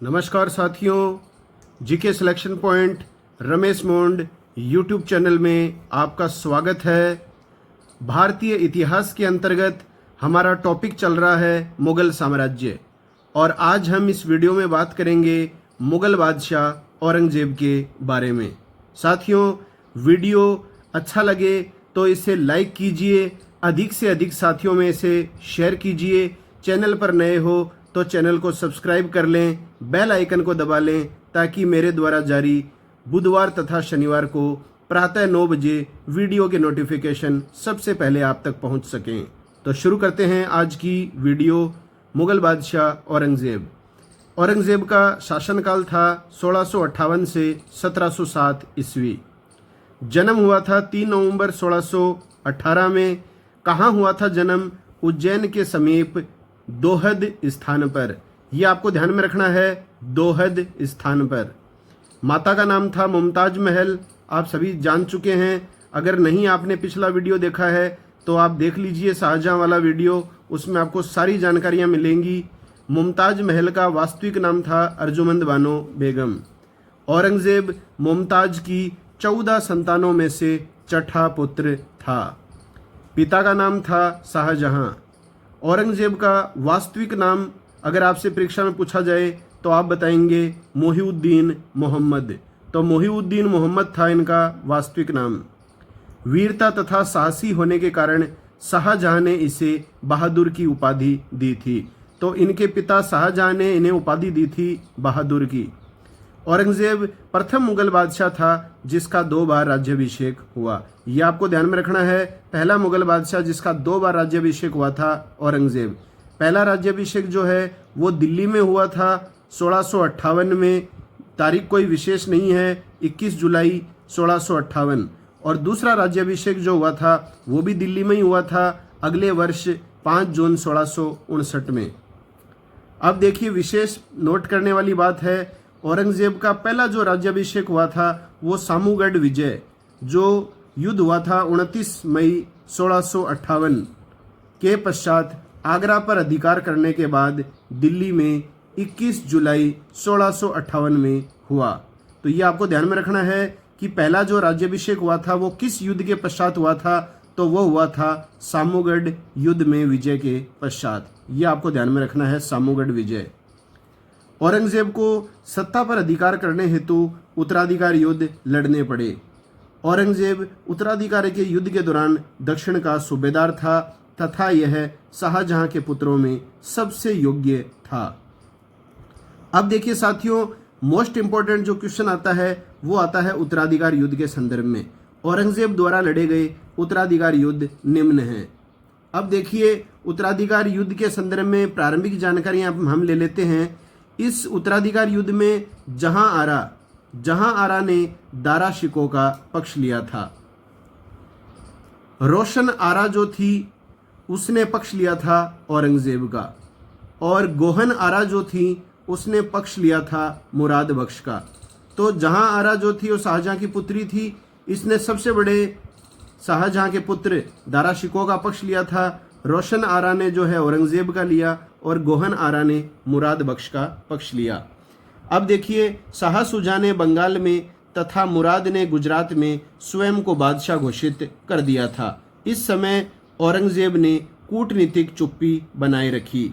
नमस्कार साथियों, GK selection point Ramesh मोंड YouTube channel में आपका स्वागत है। भारतीय इतिहास के अंतर्गत हमारा टॉपिक चल रहा है मुगल साम्राज्य और आज हम इस वीडियो में बात करेंगे मुगल बादशाह औरंगजेब के बारे में। साथियों, वीडियो अच्छा लगे तो इसे लाइक कीजिए, अधिक से अधिक साथियों में इसे शेयर कीजिए। चैनल पर नए हो तो चैनल को सब्सक्राइब कर लें, बेल आइकन को दबा लें ताकि मेरे द्वारा जारी बुधवार तथा शनिवार को प्रातः 9 बजे वीडियो के नोटिफिकेशन सबसे पहले आप तक पहुंच सकें। तो शुरू करते हैं आज की वीडियो। मुगल बादशाह औरंगजेब। औरंगजेब का शासनकाल था 1658 से 1707 ईस्वी। जन्म हुआ था 3 नवंबर 1618 में। कहाँ हुआ था जन्म? उज्जैन के समीप दोहद स्थान पर। यह आपको ध्यान में रखना है, दोहद स्थान पर। माता का नाम था मुमताज महल। आप सभी जान चुके हैं। अगर नहीं आपने पिछला वीडियो देखा है तो आप देख लीजिए शाहजहां वाला वीडियो, उसमें आपको सारी जानकारियां मिलेंगी। मुमताज महल का वास्तविक नाम था अर्जुमंद बानो बेगम। औरंगजेब मुमताज की 14 संतानों में से छठा पुत्र था। पिता का नाम था शाहजहां। औरंगजेब का वास्तविक नाम अगर आपसे परीक्षा में पूछा जाए तो आप बताएंगे मोहिउद्दीन मोहम्मद। तो मोहिउद्दीन मोहम्मद था इनका वास्तविक नाम। वीरता तथा साहसी होने के कारण शाहजहां ने इसे बहादुर की उपाधि दी थी। तो इनके पिता शाहजहां ने इन्हें उपाधि दी थी बहादुर की। औरंगजेब प्रथम मुगल बादशाह था जिसका 2 बार राज्याभिषेक हुआ। यह आपको ध्यान में रखना है। पहला मुगल बादशाह जिसका 2 बार राज्याभिषेक हुआ था औरंगजेब। पहला राज्याभिषेक जो है वो दिल्ली में हुआ था 1658 में। तारीख कोई विशेष नहीं है, 21 जुलाई 1658। और दूसरा राज्याभिषेक जो हुआ था वो भी दिल्ली में ही हुआ था अगले वर्ष 5 जून 1659 में। अब देखिए, विशेष नोट करने वाली बात है, औरंगजेब का पहला जो राज्याभिषेक हुआ था वो सामूगढ़ विजय जो युद्ध हुआ था 29 मई 1658 के पश्चात आगरा पर अधिकार करने के बाद दिल्ली में 21 जुलाई 1658 में हुआ। तो ये आपको ध्यान में रखना है कि पहला जो राज्याभिषेक हुआ था वो किस युद्ध के पश्चात हुआ था, तो वो हुआ था सामूगढ़ युद्ध में विजय के पश्चात। ये आपको ध्यान में रखना है, सामूगढ़ विजय। औरंगजेब को सत्ता पर अधिकार करने हेतु उत्तराधिकार युद्ध लड़ने पड़े। औरंगजेब उत्तराधिकार के युद्ध के दौरान दक्षिण का सूबेदार था तथा यह शाहजहां के पुत्रों में सबसे योग्य था। अब देखिए साथियों, मोस्ट इंपॉर्टेंट जो क्वेश्चन आता है वो आता है उत्तराधिकार युद्ध के संदर्भ में। औरंगजेब द्वारा लड़े गए उत्तराधिकार युद्ध निम्न हैं। अब देखिए, उत्तराधिकार युद्ध के संदर्भ में प्रारंभिक जानकारियां हम ले लेते हैं। इस उत्तराधिकार युद्ध में जहां आरा ने दारा शिकोह का पक्ष लिया था। रोशन आरा जो थी उसने पक्ष लिया था औरंगजेब का, और गोहन आरा जो थी उसने पक्ष लिया था मुराद बख्श का। तो जहां आरा जो थी वो शाहजहां की पुत्री थी। इसने सबसे बड़े शाहजहां के पुत्र दारा शिकोह का पक्ष लिया था। रोशन आरा ने जो है औरंगजेब का लिया और गोहन आरा ने मुराद बख्श का पक्ष लिया। अब देखिए, शाह शुजा ने बंगाल में तथा मुराद ने गुजरात में स्वयं को बादशाह घोषित कर दिया था। इस समय औरंगजेब ने कूटनीतिक चुप्पी बनाए रखी।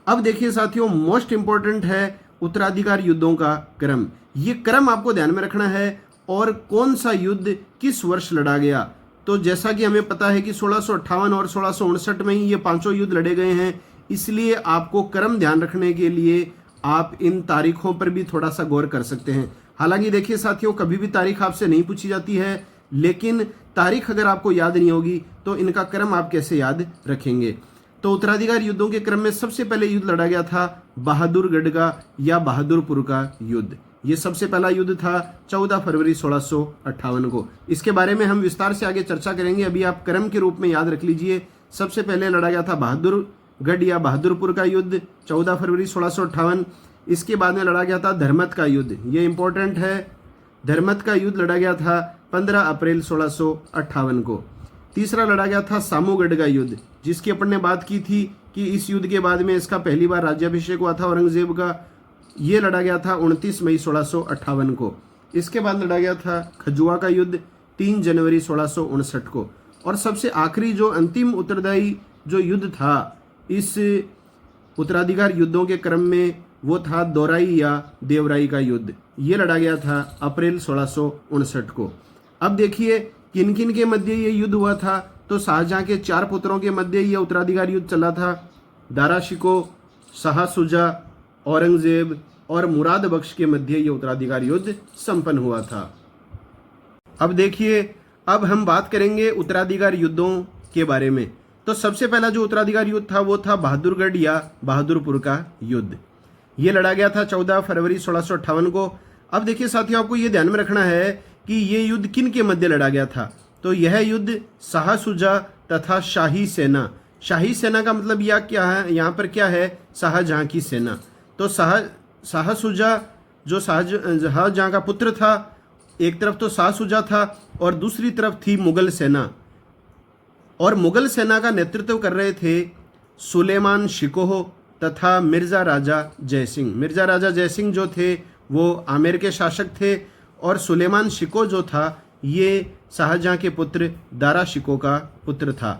अब देखिए साथियों, मोस्ट इंपॉर्टेंट है उत्तराधिकार युद्धों का क्रम। ये क्रम आपको ध्यान में रखना है और कौन सा युद्ध किस वर्ष लड़ा गया। तो जैसा कि हमें पता है कि 1658 और 1659 में ही ये पांचों युद्ध लड़े गए हैं, इसलिए आपको क्रम ध्यान रखने के लिए आप इन तारीखों पर भी थोड़ा सा गौर कर सकते हैं। हालांकि देखिए साथियों, कभी भी तारीख आपसे नहीं पूछी जाती है, लेकिन तारीख अगर आपको याद नहीं होगी तो इनका क्रम आप कैसे याद रखेंगे। तो उत्तराधिकार युद्धों के क्रम में सबसे पहले युद्ध लड़ा गया था बहादुरगढ़ का या बहादुरपुर का युद्ध। ये सबसे पहला युद्ध था 14 फरवरी 1658 को। इसके बारे में हम विस्तार से आगे चर्चा करेंगे। अभी आप क्रम के रूप में याद रख लीजिए। सबसे पहले लड़ा गया था बहादुरगढ़ या बहादुरपुर का युद्ध 14 फरवरी 1658। इसके बाद में लड़ा गया था धर्मत का युद्ध। ये इंपॉर्टेंट है। धर्मत का युद्ध लड़ा गया था 15 अप्रैल 1658 को। तीसरा लड़ा गया था सामूगढ़ का युद्ध, जिसकी अपन ने बात की थी कि इस युद्ध के बाद में इसका पहली बार राज्याभिषेक हुआ था औरंगजेब का। ये लड़ा गया था 29 मई 1658 को। इसके बाद लड़ा गया था खजुआ का युद्ध 3 जनवरी 1659 को। और सबसे आखिरी जो अंतिम उत्तरदायी जो युद्ध था इस उत्तराधिकार युद्धों के क्रम में, वो था दौराई या देवराई का युद्ध। ये लड़ा गया था अप्रैल 1659 को। अब देखिए किन किन के मध्य ये युद्ध हुआ था। तो शाहजहां के 4 पुत्रों के मध्य ये उत्तराधिकार युद्ध चला था। दारा शिकोह, शाह शुजा, औरंगजेब और मुराद बख्श के मध्य ये उत्तराधिकार युद्ध संपन्न हुआ था। अब देखिए, अब हम बात करेंगे उत्तराधिकार युद्धों के बारे में। तो सबसे पहला जो उत्तराधिकार युद्ध था वो था बहादुरगढ़ या बहादुरपुर का युद्ध। ये लड़ा गया था 14 फरवरी 1658 को। अब देखिए साथियों, आपको ये ध्यान में रखना है कि ये युद्ध किन के मध्य लड़ा गया था। तो यह युद्ध शाह शुजा तथा शाही सेना, शाही सेना का मतलब यह क्या है, यहाँ पर क्या है, शाहजहां की सेना। तो शाह शुजा जो शाहजहां का पुत्र था, एक तरफ तो शाह शुजा था और दूसरी तरफ थी मुगल सेना। और मुगल सेना का नेतृत्व कर रहे थे सुलेमान शिकोह तथा मिर्जा राजा जयसिंह। मिर्जा राजा जयसिंह जो थे वो आमेर के शासक थे और सुलेमान शिकोह जो था ये शाहजहां के पुत्र दारा शिकोह का पुत्र था।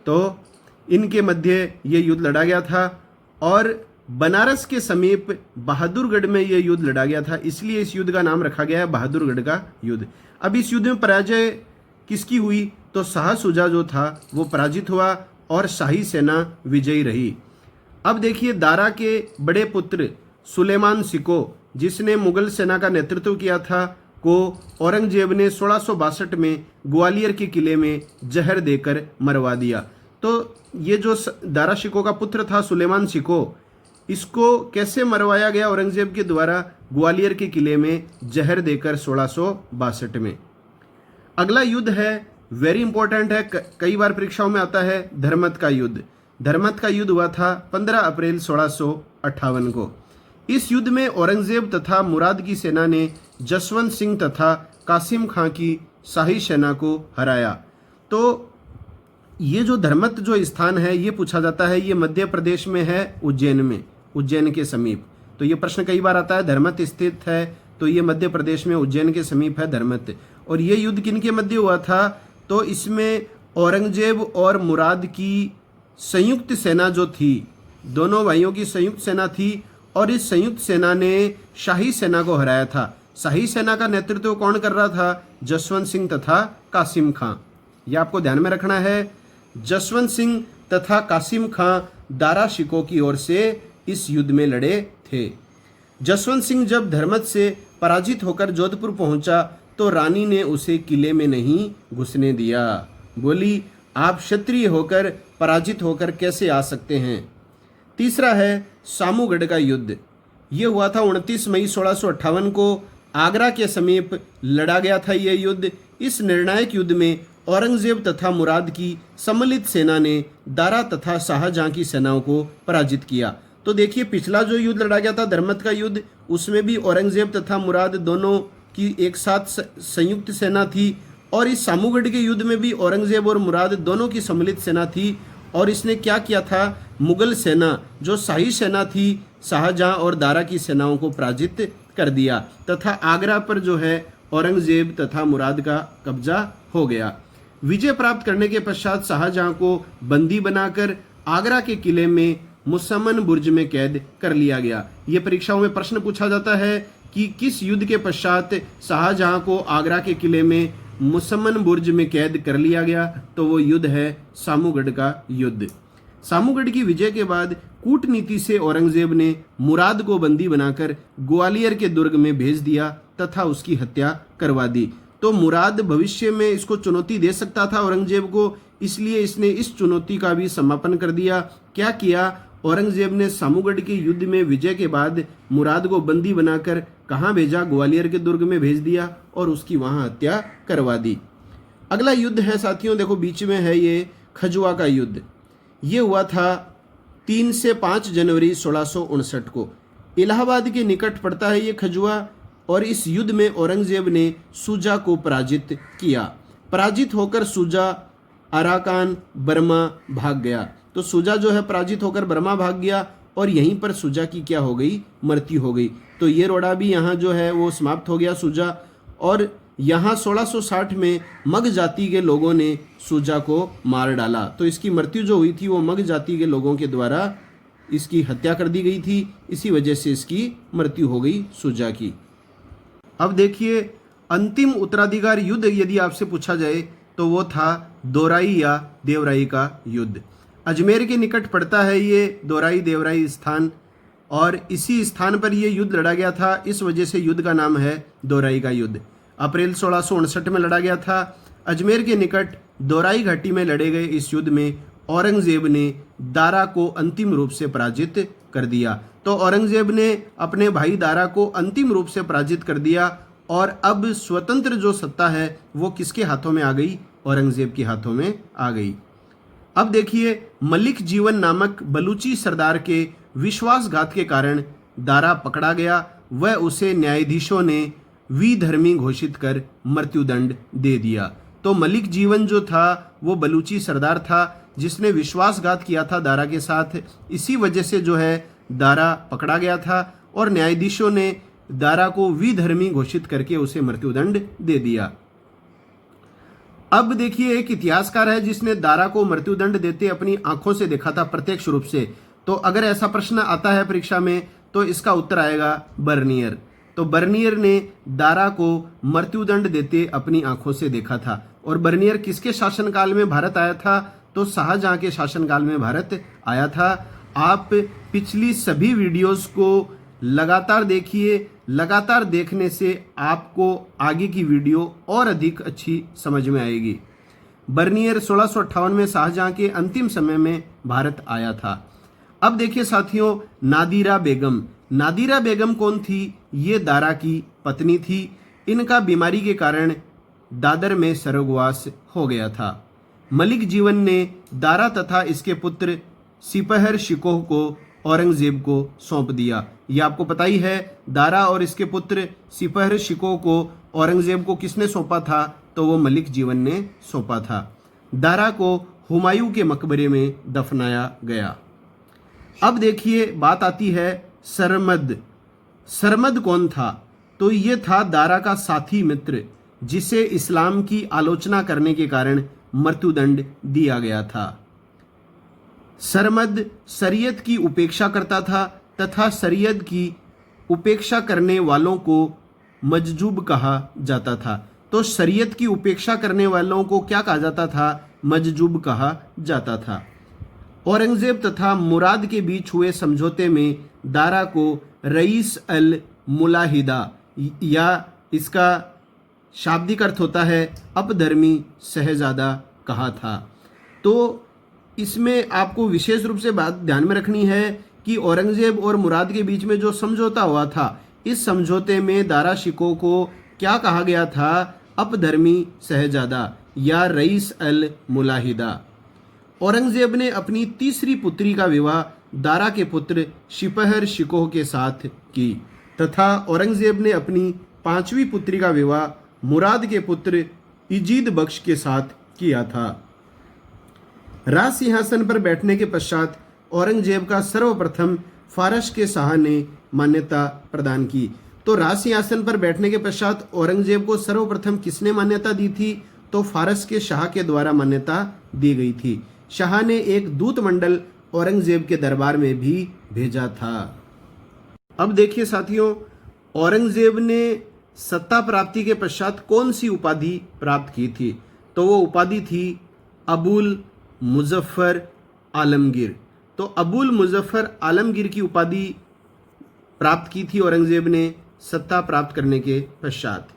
तो इनके मध्य ये युद्ध लड़ा गया था और बनारस के समीप बहादुरगढ़ में ये युद्ध लड़ा गया था, इसलिए इस युद्ध का नाम रखा गया है बहादुरगढ़ का युद्ध। अब इस युद्ध में पराजय किसकी हुई, तो शाह शुजा जो था वो पराजित हुआ और शाही सेना विजयी रही। अब देखिए, दारा के बड़े पुत्र सुलेमान शिकोह जिसने मुगल सेना का नेतृत्व किया था को औरंगजेब ने 1662 में ग्वालियर के किले में जहर देकर मरवा दिया। तो ये जो दारा शिकोह का पुत्र था सुलेमान शिकोह, इसको कैसे मरवाया गया औरंगजेब के द्वारा, ग्वालियर के किले में जहर देकर 1662 में। अगला युद्ध है, वेरी इंपॉर्टेंट है, कई बार परीक्षाओं में आता है, धर्मत का युद्ध। धर्मत का युद्ध हुआ था 15 अप्रैल 1658 को। इस युद्ध में औरंगजेब तथा मुराद की सेना ने जसवंत सिंह तथा कासिम खां की शाही सेना को हराया। तो ये जो धर्मत जो स्थान है ये पूछा जाता है, ये मध्य प्रदेश में है, उज्जैन में, उज्जैन के समीप। तो ये प्रश्न कई बार आता है, धर्मत स्थित है, तो ये मध्य प्रदेश में उज्जैन के समीप है धर्मत। और ये युद्ध किन के मध्य हुआ था, तो इसमें औरंगजेब और मुराद की संयुक्त सेना जो थी, दोनों भाइयों की संयुक्त सेना थी और इस संयुक्त सेना ने शाही सेना को हराया था। शाही सेना का नेतृत्व कौन कर रहा था, जसवंत सिंह तथा कासिम खां। ये आपको ध्यान में रखना है, जसवंत सिंह तथा कासिम खां दारा शिकोह की ओर से इस युद्ध में लड़े थे। जसवंत सिंह जब धर्मत से पराजित होकर जोधपुर पहुंचा तो रानी ने उसे किले में नहीं घुसने दिया। बोली, आप क्षत्रिय होकर पराजित होकर कैसे आ सकते हैं। तीसरा है सामूगढ़ का युद्ध। ये हुआ था 29 मई 1658 को, आगरा के समीप लड़ा गया था ये युद्ध। इस निर्णायक युद्ध में औरंगजेब तथा मुराद की सम्मिलित सेना ने दारा तथा शाहजहां की सेनाओं को पराजित किया। तो देखिए, पिछला जो युद्ध लड़ा गया था धर्मत का युद्ध, उसमें भी औरंगजेब तथा मुराद दोनों की एक साथ संयुक्त सेना थी और इस सामूगढ़ के युद्ध में भी औरंगजेब और मुराद दोनों की सम्मिलित सेना थी। और इसने क्या किया था, मुगल सेना जो शाही सेना थी शाहजहां और दारा की सेनाओं को पराजित कर दिया तथा आगरा पर जो है औरंगजेब तथा मुराद का कब्जा हो गया। विजय प्राप्त करने के पश्चात शाहजहां को बंदी बनाकर आगरा के किले में मुसम्मन बुर्ज में कैद कर लिया गया। ये परीक्षाओं में प्रश्न पूछा जाता है कि किस युद्ध के पश्चात शाहजहां को आगरा के किले में मुसम्मन बुर्ज में कैद कर लिया गया, तो वो युद्ध है सामूगढ़ का युद्ध। सामूगढ़ की विजय के बाद कूटनीति से औरंगजेब ने मुराद को बंदी बनाकर ग्वालियर के दुर्ग में भेज दिया तथा उसकी हत्या करवा दी। तो मुराद भविष्य में इसको चुनौती दे सकता था औरंगजेब को, इसलिए इसने इस चुनौती का भी समापन कर दिया। क्या किया, औरंगजेब ने सामूगढ़ के युद्ध में विजय के बाद मुराद को बंदी बनाकर कहाँ भेजा, ग्वालियर के दुर्ग में भेज दिया और उसकी वहां हत्या करवा दी। अगला युद्ध है साथियों, देखो बीच में है ये खजुआ का युद्ध। ये हुआ था 3 से 5 जनवरी 1659 को। इलाहाबाद के निकट पड़ता है ये खजुआ और इस युद्ध में औरंगजेब ने शुजा को पराजित किया। पराजित होकर शुजा अराकान बर्मा भाग गया। तो शुजा जो है पराजित होकर बर्मा भाग गया और यहीं पर सुजा की क्या हो गई, मृत्यु हो गई। तो ये रोड़ा भी यहाँ जो है वो समाप्त हो गया, सुजा। और यहाँ 1660 में मग जाति के लोगों ने सुजा को मार डाला। तो इसकी मृत्यु जो हुई थी वो मग जाति के लोगों के द्वारा इसकी हत्या कर दी गई थी, इसी वजह से इसकी मृत्यु हो गई सुजा की। अब देखिए, अंतिम उत्तराधिकार युद्ध यदि आपसे पूछा जाए तो वो था दोराई या देवराई का युद्ध। अजमेर के निकट पड़ता है ये दोराई देवराई स्थान, और इसी स्थान पर ये युद्ध लड़ा गया था, इस वजह से युद्ध का नाम है दोराई का युद्ध। अप्रैल 1659 में लड़ा गया था। अजमेर के निकट दोराई घाटी में लड़े गए इस युद्ध में औरंगजेब ने दारा को अंतिम रूप से पराजित कर दिया। तो औरंगजेब ने अपने भाई दारा को अंतिम रूप से पराजित कर दिया, और अब स्वतंत्र जो सत्ता है वो किसके हाथों में आ गई, औरंगजेब के हाथों में आ गई। अब देखिए, मलिक जीवन नामक बलूची सरदार के विश्वासघात के कारण दारा पकड़ा गया। वह उसे न्यायाधीशों ने विधर्मी घोषित कर मृत्युदंड दे दिया। तो मलिक जीवन जो था वो बलूची सरदार था जिसने विश्वासघात किया था दारा के साथ, इसी वजह से जो है दारा पकड़ा गया था और न्यायाधीशों ने दारा को विधर्मी घोषित करके उसे मृत्युदंड दे दिया। अब देखिए, एक इतिहासकार है जिसने दारा को मृत्युदंड देते अपनी आंखों से देखा था प्रत्यक्ष रूप से। तो अगर ऐसा प्रश्न आता है परीक्षा में तो इसका उत्तर आएगा बर्नियर। तो बर्नियर ने दारा को मृत्युदंड देते अपनी आंखों से देखा था। और बर्नियर किसके शासनकाल में भारत आया था, तो शाहजहां के शासनकाल में भारत आया था। आप पिछली सभी वीडियोस को लगातार देखिए, लगातार देखने से आपको आगे की वीडियो और अधिक अच्छी समझ में आएगी। बर्नियर 1658 में शाहजहां के अंतिम समय में भारत आया था। अब देखिए साथियों, नादिरा बेगम। नादिरा बेगम कौन थी? ये दारा की पत्नी थी। इनका बीमारी के कारण दादर में स्वर्गवास हो गया था। मलिक जीवन ने दारा तथा इसके पुत्र सिपहर शिकोह को औरंगजेब को सौंप दिया। यह आपको पता ही है, दारा और इसके पुत्र सिपहर शिकोह को औरंगजेब को किसने सौंपा था, तो वो मलिक जीवन ने सौंपा था। दारा को हुमायूं के मकबरे में दफनाया गया। अब देखिए, बात आती है सरमद। सरमद कौन था? तो ये था दारा का साथी मित्र जिसे इस्लाम की आलोचना करने के कारण मृत्युदंड दिया गया था। सरमद शरीयत की उपेक्षा करता था तथा शरीयत की उपेक्षा करने वालों को मजजूब कहा जाता था। तो शरीयत की उपेक्षा करने वालों को क्या कहा जाता था? मजजूब कहा जाता था। औरंगजेब तथा मुराद के बीच हुए समझौते में दारा को रईस अल मुलाहिदा, या इसका शाब्दिक अर्थ होता है अपधर्मी शहजादा, कहा था। तो इसमें आपको विशेष रूप से बात ध्यान में रखनी है कि औरंगजेब और मुराद के बीच में जो समझौता हुआ था, इस समझौते में दारा शिकोह को क्या कहा गया था? अपधर्मी शहजादा या रईस अल मुलाहिदा। औरंगजेब ने अपनी तीसरी पुत्री का विवाह दारा के पुत्र सिपहर शिकोह के साथ की तथा औरंगजेब ने अपनी पांचवी पुत्री का विवाह मुराद के पुत्र इजीद बख्श के साथ किया था। राज सिंहासन पर बैठने के पश्चात औरंगजेब का सर्वप्रथम फारस के शाह ने मान्यता प्रदान की। तो राज सिंहासन पर बैठने के पश्चात औरंगजेब को सर्वप्रथम किसने मान्यता दी थी? तो फारस के शाह के द्वारा मान्यता दी गई थी। शाह ने एक दूत मंडल औरंगजेब के दरबार में भी भेजा था। अब देखिए साथियों, औरंगजेब ने सत्ता प्राप्ति के पश्चात कौन सी उपाधि प्राप्त की थी? तो वो उपाधि थी अबुल मुजफ्फर आलमगीर। तो अबुल मुजफ्फर आलमगीर की उपाधि प्राप्त की थी औरंगजेब ने सत्ता प्राप्त करने के पश्चात।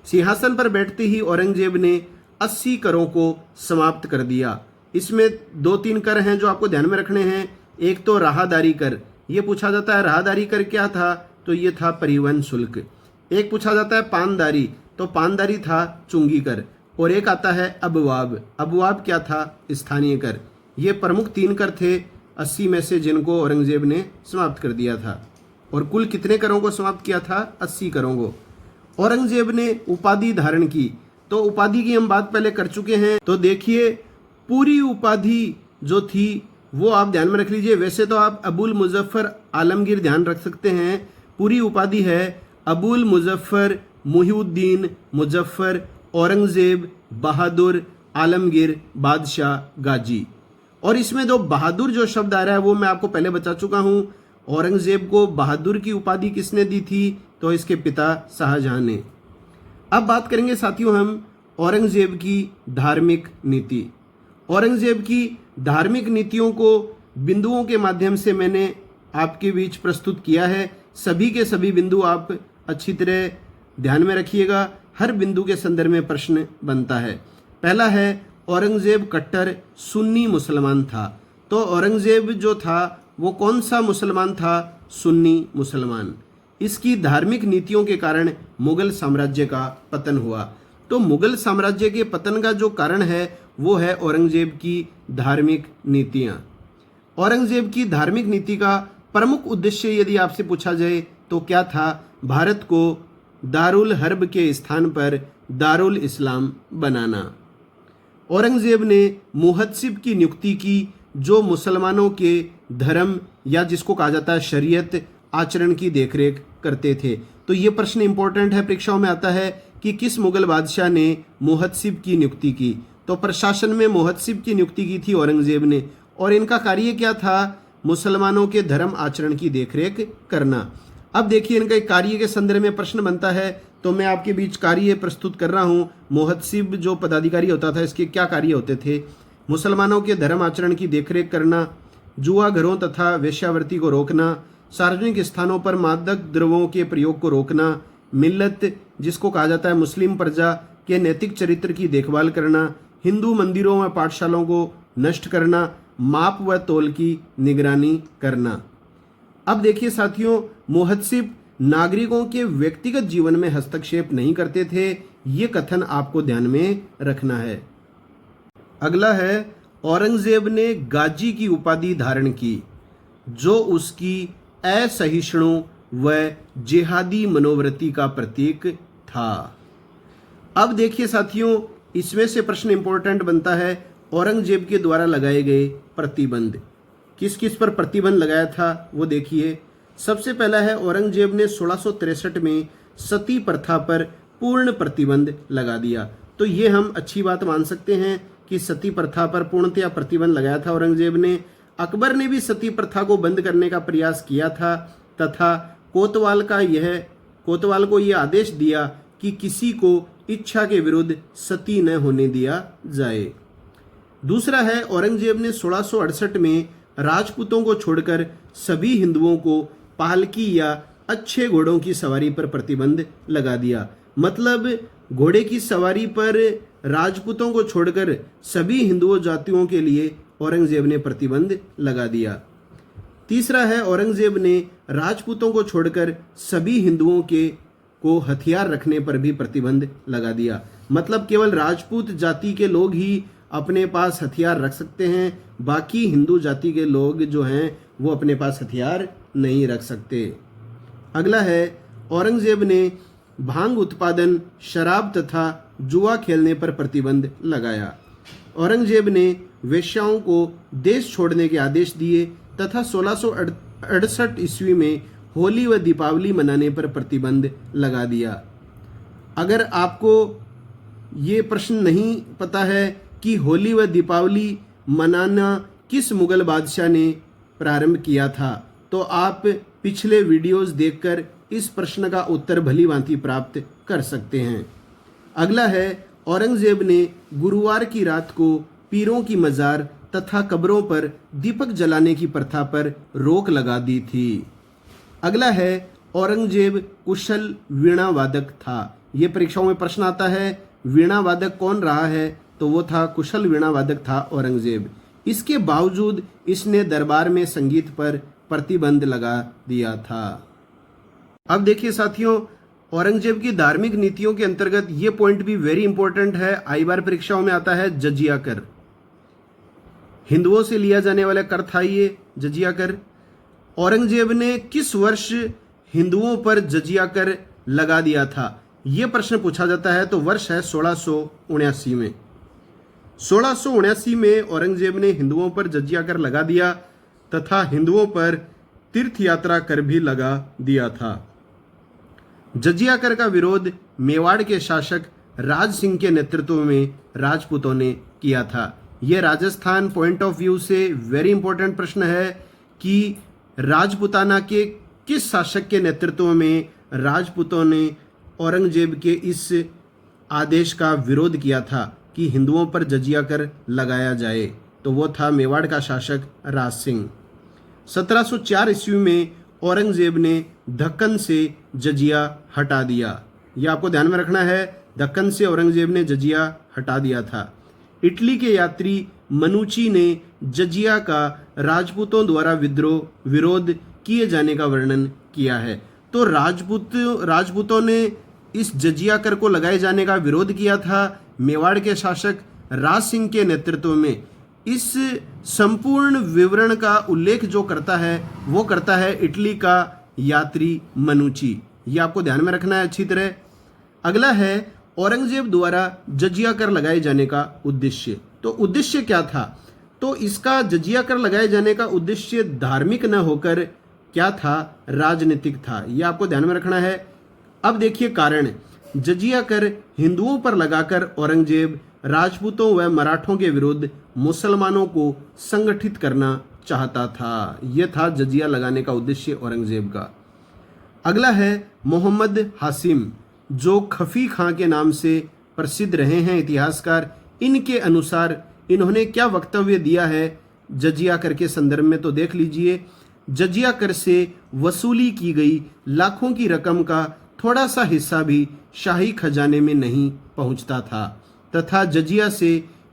सिंहासन पर बैठते ही औरंगजेब ने 80 करों को समाप्त कर दिया। इसमें 2-3 कर हैं जो आपको ध्यान में रखने हैं। एक तो राहदारी कर, ये पूछा जाता है राहदारी कर क्या था? तो ये था परिवहन शुल्क। एक पूछा जाता है पानदारी, तो पानदारी था चुंगी कर। और एक आता है अबवाब। अबवाब क्या था? स्थानीय कर। ये प्रमुख 3 कर थे 80 में से, जिनको औरंगजेब ने समाप्त कर दिया था। और कुल कितने करों को समाप्त किया था? 80 करों को। औरंगजेब ने उपाधि धारण की। तो उपाधि की हम बात पहले कर चुके हैं। तो देखिए, पूरी उपाधि जो थी वो आप ध्यान में रख लीजिए। वैसे तो आप अबुल मुजफ्फर आलमगीर ध्यान रख सकते हैं, पूरी उपाधि है अबुल मुजफ्फर मुहिउद्दीन मुजफ्फर औरंगजेब बहादुर आलमगीर बादशाह गाजी। और इसमें जो बहादुर जो शब्द आ रहा है वो मैं आपको पहले बता चुका हूं। औरंगजेब को बहादुर की उपाधि किसने दी थी? तो इसके पिता शाहजहां ने। अब बात करेंगे साथियों हम औरंगजेब की धार्मिक नीति। औरंगजेब की धार्मिक नीतियों को बिंदुओं के माध्यम से मैंने आपके बीच प्रस्तुत किया है। सभी के सभी बिंदु आप अच्छी तरह ध्यान में रखिएगा, हर बिंदु के संदर्भ में प्रश्न बनता है। पहला है औरंगजेब कट्टर सुन्नी मुसलमान था। तो औरंगजेब जो था वो कौन सा मुसलमान था? सुन्नी मुसलमान। इसकी धार्मिक नीतियों के कारण मुगल साम्राज्य का पतन हुआ। तो मुगल साम्राज्य के पतन का जो कारण है वो है औरंगजेब की धार्मिक नीतियां। औरंगजेब की धार्मिक नीति का प्रमुख उद्देश्य यदि आपसे पूछा जाए तो क्या था? भारत को दारुल हर्ब के स्थान पर दारुल इस्लाम बनाना। औरंगजेब ने मुहत्सिब की नियुक्ति की जो मुसलमानों के धर्म या जिसको कहा जाता है शरीयत आचरण की देखरेख करते थे। तो ये प्रश्न इंपॉर्टेंट है, परीक्षाओं में आता है कि किस मुगल बादशाह ने मुहत्सिब की नियुक्ति की? तो प्रशासन में मुहत्सिब की नियुक्ति की थी औरंगजेब ने। और इनका कार्य क्या था? मुसलमानों के धर्म आचरण की देखरेख करना। अब देखिए इनका एक कार्य के संदर्भ में प्रश्न बनता है, तो मैं आपके बीच कार्य प्रस्तुत कर रहा हूँ। मुहत्सिब जो पदाधिकारी होता था इसके क्या कार्य होते थे? मुसलमानों के धर्म आचरण की देखरेख करना, जुआ घरों तथा वेश्यावृत्ति को रोकना, सार्वजनिक स्थानों पर मादक द्रव्यों के प्रयोग को रोकना, मिल्लत जिसको कहा जाता है मुस्लिम प्रजा के नैतिक चरित्र की देखभाल करना, हिंदू मंदिरों व पाठशालाओं को नष्ट करना, माप व तोल की निगरानी करना। अब देखिए साथियों, मुहत्सिब नागरिकों के व्यक्तिगत जीवन में हस्तक्षेप नहीं करते थे। ये कथन आपको ध्यान में रखना है। अगला है औरंगजेब ने गाजी की उपाधि धारण की जो उसकी असहिष्णु व जिहादी मनोवृत्ति का प्रतीक था। अब देखिए साथियों, इसमें से प्रश्न इंपॉर्टेंट बनता है औरंगजेब के द्वारा लगाए गए प्रतिबंध। किस किस पर प्रतिबंध लगाया था वो देखिए। सबसे पहला है औरंगजेब ने 1663 में सती प्रथा पर पूर्ण प्रतिबंध लगा दिया। तो ये हम अच्छी बात मान सकते हैं कि सती प्रथा पर पूर्णतया प्रतिबंध लगाया था औरंगजेब ने। अकबर ने भी सती प्रथा को बंद करने का प्रयास किया था तथा कोतवाल को यह आदेश दिया कि किसी को इच्छा के विरुद्ध सती न होने दिया जाए। दूसरा है औरंगजेब ने 1668 में राजपूतों को छोड़कर सभी हिंदुओं को पालकी या अच्छे घोड़ों की सवारी पर प्रतिबंध लगा दिया। मतलब घोड़े की सवारी पर राजपूतों को छोड़कर सभी हिंदुओं जातियों के लिए औरंगजेब ने प्रतिबंध लगा दिया। तीसरा है औरंगजेब ने राजपूतों को छोड़कर सभी हिंदुओं को हथियार रखने पर भी प्रतिबंध लगा दिया। मतलब केवल राजपूत जाति के लोग ही अपने पास हथियार रख सकते हैं, बाकी हिंदू जाति के लोग जो हैं वो अपने पास हथियार नहीं रख सकते। अगला है औरंगजेब ने भांग उत्पादन, शराब तथा जुआ खेलने पर प्रतिबंध लगाया। औरंगजेब ने वेश्याओं को देश छोड़ने के आदेश दिए तथा 1668 ईस्वी में होली व दीपावली मनाने पर प्रतिबंध लगा दिया। अगर आपको ये प्रश्न नहीं पता है कि होली व दीपावली मनाना किस मुगल बादशाह ने प्रारंभ किया था, तो आप पिछले वीडियोस देखकर इस प्रश्न का उत्तर भली भांति प्राप्त कर सकते हैं। अगला है औरंगजेब ने गुरुवार की रात को पीरों की मजार तथा कब्रों पर दीपक जलाने की प्रथा पर रोक लगा दी थी। अगला है औरंगजेब कुशल वीणा वादक था। ये परीक्षाओं में प्रश्न आता है वीणा वादक कौन रहा है, तो वो था कुशल वीणा वादक था औरंगजेब। इसके बावजूद इसने दरबार में संगीत पर प्रतिबंध लगा दिया था। अब देखिए साथियों, औरंगजेब की धार्मिक नीतियों के अंतर्गत ये पॉइंट भी वेरी इंपॉर्टेंट है, आई बार परीक्षाओं में आता है जजिया कर। हिंदुओं से लिया जाने वाला कर था ये जजिया कर। औरंगजेब ने किस वर्ष हिंदुओं पर जजिया कर लगा दिया था, यह प्रश्न पूछा जाता है, तो वर्ष है 1679 में। 1679 में औरंगजेब ने हिंदुओं पर जजिया कर लगा दिया तथा हिंदुओं पर तीर्थ यात्रा कर भी लगा दिया था। जजिया कर का विरोध मेवाड़ के शासक राज सिंह के नेतृत्व में राजपूतों ने किया था। यह राजस्थान पॉइंट ऑफ व्यू से वेरी इंपॉर्टेंट प्रश्न है कि राजपूताना के किस शासक के नेतृत्व में राजपूतों ने औरंगजेब के इस आदेश का विरोध किया था कि हिंदुओं पर जजिया कर लगाया जाए। तो वो था मेवाड़ का शासक राज सिंह। 1704 ईस्वी में औरंगजेब ने दक्कन से जजिया हटा दिया। यह आपको ध्यान में रखना है, दक्कन से औरंगजेब ने जजिया हटा दिया था। इटली के यात्री मनुची ने जजिया का राजपूतों द्वारा विरोध किए जाने का वर्णन किया है। तो राजपूतों ने इस जजिया कर को लगाए जाने का विरोध किया था। मेवाड़ के शासक राज सिंह के नेतृत्व में इस संपूर्ण विवरण का उल्लेख जो करता है वो करता है इटली का यात्री मनुची। ये आपको ध्यान में रखना है अच्छी तरह। अगला है औरंगजेब द्वारा जजिया कर लगाए जाने का उद्देश्य। तो उद्देश्य क्या था? तो इसका जजिया कर लगाए जाने का उद्देश्य धार्मिक न होकर क्या था? राजनीतिक था। यह आपको ध्यान में रखना है। अब देखिए कारण, जजिया कर हिंदुओं पर लगाकर औरंगजेब राजपूतों व मराठों के विरुद्ध मुसलमानों को संगठित करना चाहता था। यह था जजिया लगाने का उद्देश्य औरंगजेब का। अगला है मोहम्मद हासिम, जो खफी खां के नाम से प्रसिद्ध रहे हैं इतिहासकार। इनके अनुसार इन्होंने क्या वक्तव्य दिया है जजिया कर के संदर्भ में, तो देख लीजिए। जजिया कर से वसूली की गई लाखों की रकम का थोड़ा सा हिस्सा भी शाही खजाने में नहीं पहुंचता था तथा जजिया से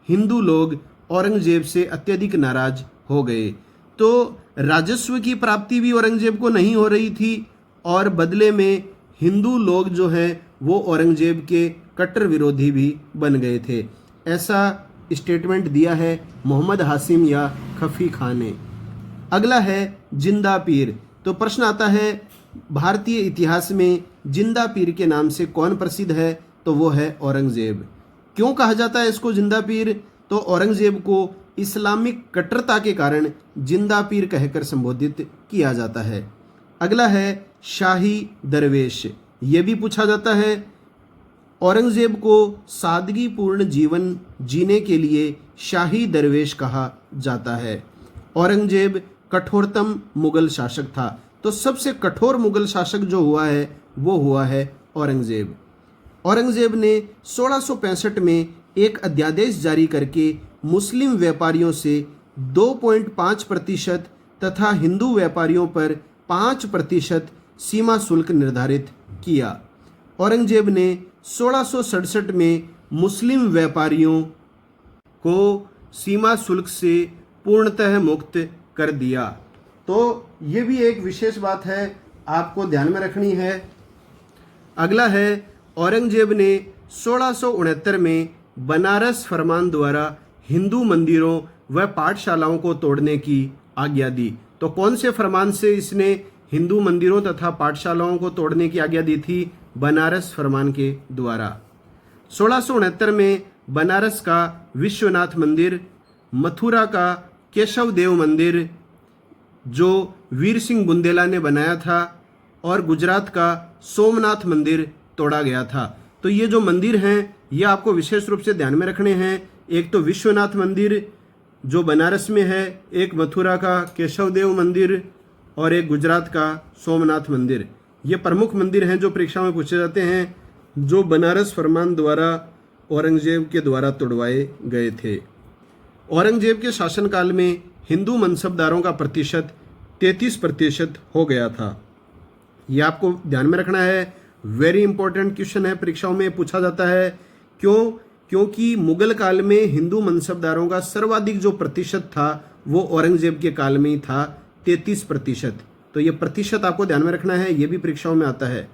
हिंदू लोग औरंगजेब से अत्यधिक नाराज हो गए। तो राजस्व की प्राप्ति भी औरंगजेब को नहीं हो रही थी और बदले में हिंदू लोग जो हैं वो औरंगजेब के कट्टर विरोधी भी बन गए थे। ऐसा स्टेटमेंट दिया है मोहम्मद हासिम या खफी खां ने। अगला है जिंदा पीर। तो प्रश्न आता है भारतीय इतिहास में जिंदा पीर के नाम से कौन प्रसिद्ध है? तो वो है औरंगजेब। क्यों कहा जाता है इसको जिंदा पीर? तो औरंगजेब को इस्लामिक कट्टरता के कारण जिंदा पीर कहकर संबोधित किया जाता है। अगला है शाही दरवेश। ये भी पूछा जाता है। औरंगजेब को सादगीपूर्ण जीवन जीने के लिए शाही दरवेश कहा जाता है। औरंगजेब कठोरतम मुगल शासक था। तो सबसे कठोर मुगल शासक जो हुआ है वो हुआ है औरंगजेब। औरंगजेब ने 1665 में एक अध्यादेश जारी करके मुस्लिम व्यापारियों से 2.5% तथा हिंदू व्यापारियों पर 5% सीमा शुल्क निर्धारित किया। औरंगजेब ने 1667 में मुस्लिम व्यापारियों को सीमा शुल्क से पूर्णतः मुक्त कर दिया। तो ये भी एक विशेष बात है, आपको ध्यान में रखनी है। अगला है औरंगजेब ने 1669 में बनारस फरमान द्वारा हिंदू मंदिरों व पाठशालाओं को तोड़ने की आज्ञा दी। तो कौन से फरमान से इसने हिंदू मंदिरों तथा पाठशालाओं को तोड़ने की आज्ञा दी थी? बनारस फरमान के द्वारा। 1669 में बनारस का विश्वनाथ मंदिर, मथुरा का केशव देव मंदिर जो वीर सिंह बुंदेला ने बनाया था और गुजरात का सोमनाथ मंदिर तोड़ा गया था। तो ये जो मंदिर हैं ये आपको विशेष रूप से ध्यान में रखने हैं। एक तो विश्वनाथ मंदिर जो बनारस में है, एक मथुरा का केशव देव मंदिर और एक गुजरात का सोमनाथ मंदिर। ये प्रमुख मंदिर हैं जो परीक्षा में पूछे जाते हैं, जो बनारस फरमान द्वारा औरंगजेब के द्वारा तोड़वाए गए थे। औरंगजेब के शासनकाल में हिंदू मनसबदारों का प्रतिशत 33% हो गया था। यह आपको ध्यान में रखना है, वेरी इंपॉर्टेंट क्वेश्चन है, परीक्षाओं में पूछा जाता है। क्योंकि मुगल काल में हिंदू मनसबदारों का सर्वाधिक जो प्रतिशत था वो औरंगजेब के काल में ही था, 33%। तो ये प्रतिशत आपको ध्यान में रखना है, ये भी परीक्षाओं में आता है।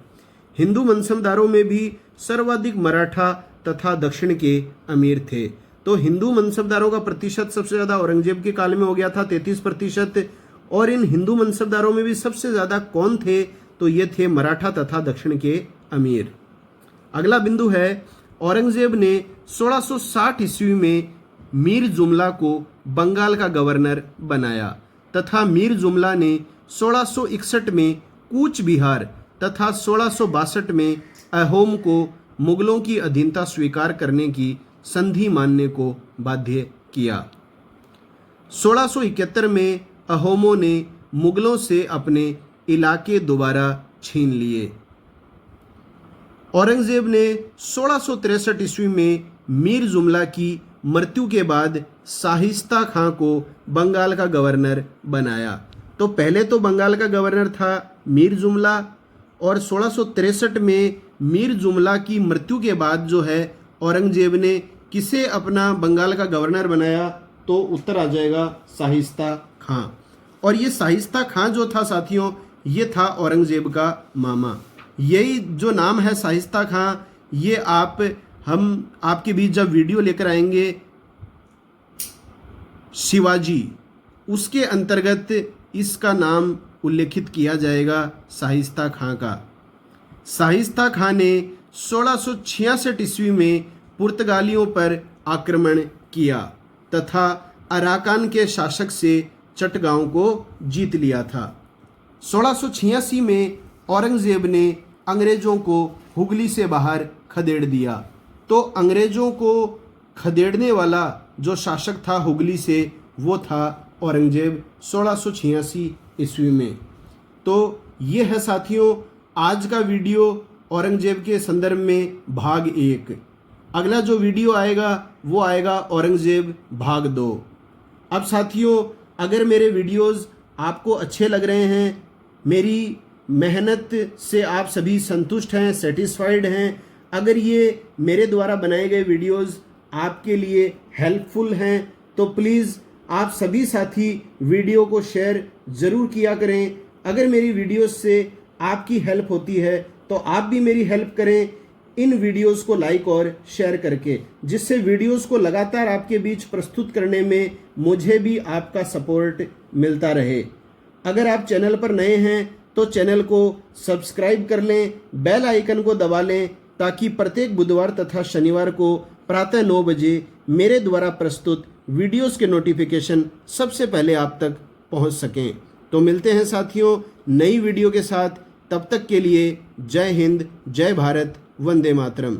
हिंदू मनसबदारों में भी सर्वाधिक मराठा तथा दक्षिण के अमीर थे। तो हिंदू मनसबदारों का प्रतिशत सबसे ज्यादा औरंगजेब के काल में हो गया था, 33%। और इन हिंदू मनसबदारों में भी सबसे ज्यादा कौन थे? तो ये थे मराठा तथा दक्षिण के अमीर। अगला बिंदु है औरंगजेब ने 1660 ईस्वी में मीर जुमला को बंगाल का गवर्नर बनाया तथा मीर जुमला ने 1661 में कूच बिहार तथा 1662 में अहोम को मुगलों की अधीनता स्वीकार करने की संधि मानने को बाध्य किया। 1671 में अहोमों ने मुगलों से अपने इलाके दोबारा छीन लिए। औरंगजेब ने 1663 ईस्वी में मीर जुमला की मृत्यु के बाद शाहिस्ता खां को बंगाल का गवर्नर बनाया। तो पहले तो बंगाल का गवर्नर था मीर जुमला, और 1663 में मीर जुमला की मृत्यु के बाद जो है औरंगजेब ने किसे अपना बंगाल का गवर्नर बनाया, तो उत्तर आ जाएगा शाहिस्ता खां। और ये शाहिस्ता खां जो था साथियों, ये था औरंगजेब का मामा। यही जो नाम है शाहिस्ता खां, ये हम आपके बीच जब वीडियो लेकर आएंगे शिवाजी, उसके अंतर्गत इसका नाम उल्लेखित किया जाएगा शाहिस्ता खां का। शाहिस्ता खां ने 1666 ईस्वी में पुर्तगालियों पर आक्रमण किया तथा अराकान के शासक से चटगांव को जीत लिया था। 1686 में औरंगजेब ने अंग्रेजों को हुगली से बाहर खदेड़ दिया। तो अंग्रेजों को खदेड़ने वाला जो शासक था हुगली से, वो था औरंगजेब 1686 ईस्वी में। तो ये है साथियों आज का वीडियो औरंगजेब के संदर्भ में भाग 1। अगला जो वीडियो आएगा वो आएगा औरंगजेब भाग 2। अब साथियों अगर मेरे वीडियोस आपको अच्छे लग रहे हैं, मेरी मेहनत से आप सभी संतुष्ट हैं, सेटिस्फाइड हैं, अगर ये मेरे द्वारा बनाए गए वीडियोस आपके लिए हेल्पफुल हैं, तो प्लीज़ आप सभी साथी वीडियो को शेयर ज़रूर किया करें। अगर मेरी वीडियोस से आपकी हेल्प होती है तो आप भी मेरी हेल्प करें इन वीडियोस को लाइक और शेयर करके, जिससे वीडियोस को लगातार आपके बीच प्रस्तुत करने में मुझे भी आपका सपोर्ट मिलता रहे। अगर आप चैनल पर नए हैं तो चैनल को सब्सक्राइब कर लें, बेल आइकन को दबा लें, ताकि प्रत्येक बुधवार तथा शनिवार को प्रातः 9 बजे मेरे द्वारा प्रस्तुत वीडियोस के नोटिफिकेशन सबसे पहले आप तक पहुंच सकें। तो मिलते हैं साथियों नई वीडियो के साथ, तब तक के लिए जय हिंद, जय भारत, वंदे मातरम।